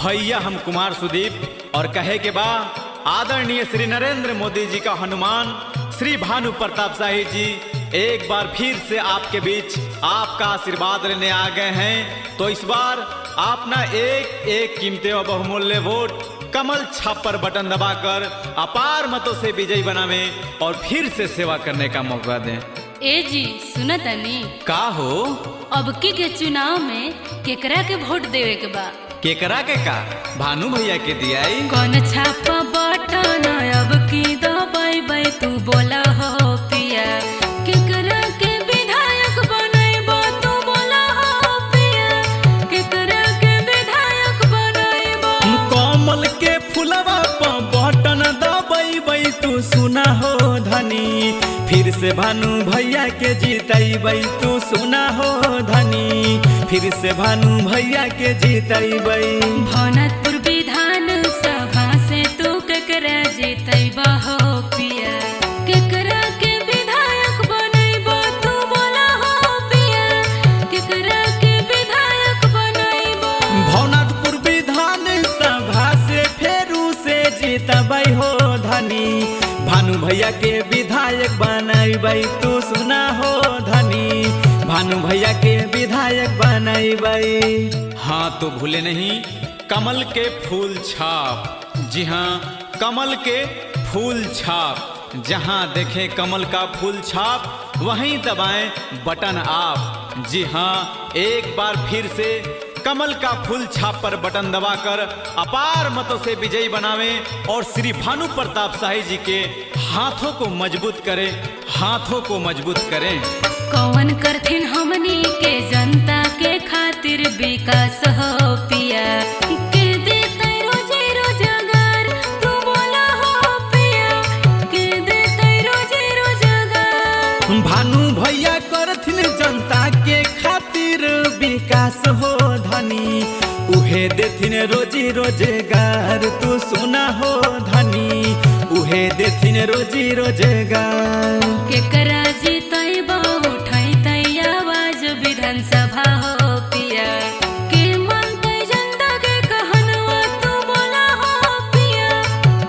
भैया हम कुमार सुदीप और कहे के बा आदरणीय श्री नरेंद्र मोदी जी का हनुमान श्री भानु प्रताप शाही जी एक बार फिर से आपके बीच आपका आशीर्वाद लेने आ गए हैं। तो इस बार आप ना एक एक कीमती और बहुमूल्य वोट कमल छाप पर बटन दबाकर अपार मतों से विजयी बनावे और फिर से सेवा करने का मौका दें। ए जी सुना तनी का हो अबकी के चुनाव में केकरा के वोट देवे के बा? केकरा के का भानु भैया के दियाई कौन छापा बटन अबकी दबाई तू बोला हो पिया केकरा के विधायक बनैबो तू बोला हो पिया केकरा के विधायक बनैबो कमल के फुलवा पर बटन दबाई तू सुना हो धनी फिर से भानु भैया के जीतैबै तू सुना हो धनी फिर से भानु भैया के जीतैबै। भवनाथपुर विधान सभा से तू केकरा जीतैबा हो पिया केकरा के विधायक बनैबो तू बोला हो पिया केकरा के विधायक बनैबो। भवनाथपुर विधान सभा से फेरू से जीतबै हो धनी भानु भैया के विधायक बनैबै तू सुना हो धनी भानु भैया के विधायक बनैबै। हाँ तो भूले नहीं कमल के फूल छाप। जी हाँ कमल के फूल छाप जहाँ देखें कमल का फूल छाप वहीं दबाएं बटन आप। जी हाँ एक बार फिर से कमल का फूल छाप पर बटन दबाकर अपार मतों से विजयी बनावें और श्री भानु प्रताप शाही जी के हाथों को मजबूत करें हाथों को मजबूत करें। कौन करथिन हमनी के जनता के खातिर विकास हो पिया के देतै रोजी रोजगार तू बोला हो पिया के देतै रोजी रोजगार। भानु भैया करथिन जनता के खातिर विकास हो धनी उहे देथिन रोजी रोजगार तू सुना हो धनी उहे देथिन रोजी रोजगार। केकरा जीतैबो उठैतै आवाज विधानसभा हो पिया के मनतै जनता के कहनवा तू बोला हो पिया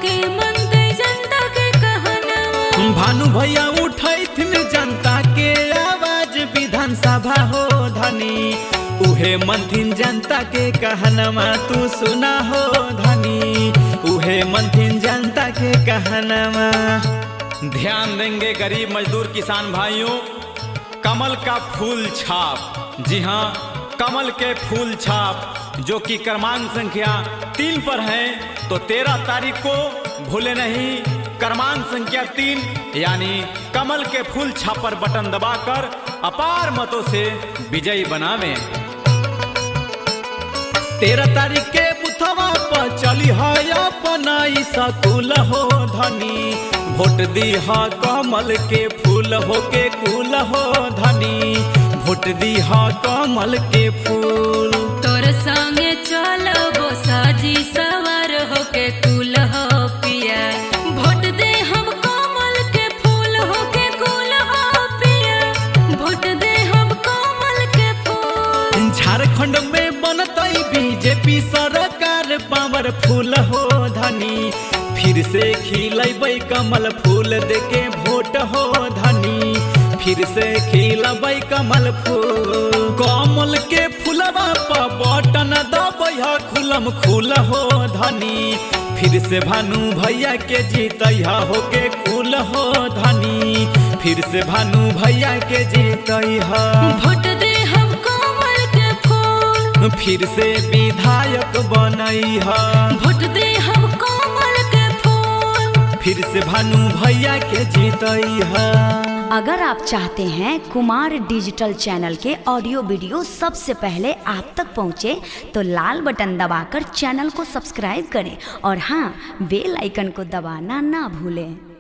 के मनतै जनता के कहनवा। भानु भैया उठैथिन जनता के आवाज विधानसभा हो धनी उहे मनथिन जनता के कहनमा तू सुना हो धनी उहे मनथिन जनता के कहनमा। ध्यान देंगे गरीब मजदूर किसान भाइयों कमल का फूल छाप। जी हाँ कमल के फूल छाप जो कि क्रमांक संख्या 3 पर है तो 13 तारीख को भूले नहीं क्रमांक संख्या 3 यानी कमल के फूल छाप पर बटन दबाकर अपार मतों से विजयी बनावें। 13 तारीख के बुथवा पर चली है अपना स्कूल हो धनी वोट दी है कमल के फूल हो के कुल हो धनी वोट दी है कमल के फूल। तोर संगे चलबो साजी सवार हो के कुल हो पिया वोट दे हम कमल के फूल हो के कुल हो पिया वोट दे हम कमल के फूल। झारखंड में बनतै बीजेपी सरकार पावरफुल हो धनी फिर से खिलैबै कमल फूल देके वोट हो धनी फिर से खिलबै कमल फूल। कमल के फूलवा पर बटन दबै खुलम खुल हो धनी फिर से भानु भैया के जीतै हो के कुल हो धनी फिर से भानु भैया के जीतै वोट दे हम कमल के फूल फिर से विधायक बनई वोट दे हम कमल के फूल फिर से भानु भैया के जीतई अगर आप चाहते हैं कुमार डिजिटल चैनल के ऑडियो वीडियो सबसे पहले आप तक पहुंचे तो लाल बटन दबाकर चैनल को सब्सक्राइब करें और हाँ बेल आइकन को दबाना ना भूलें।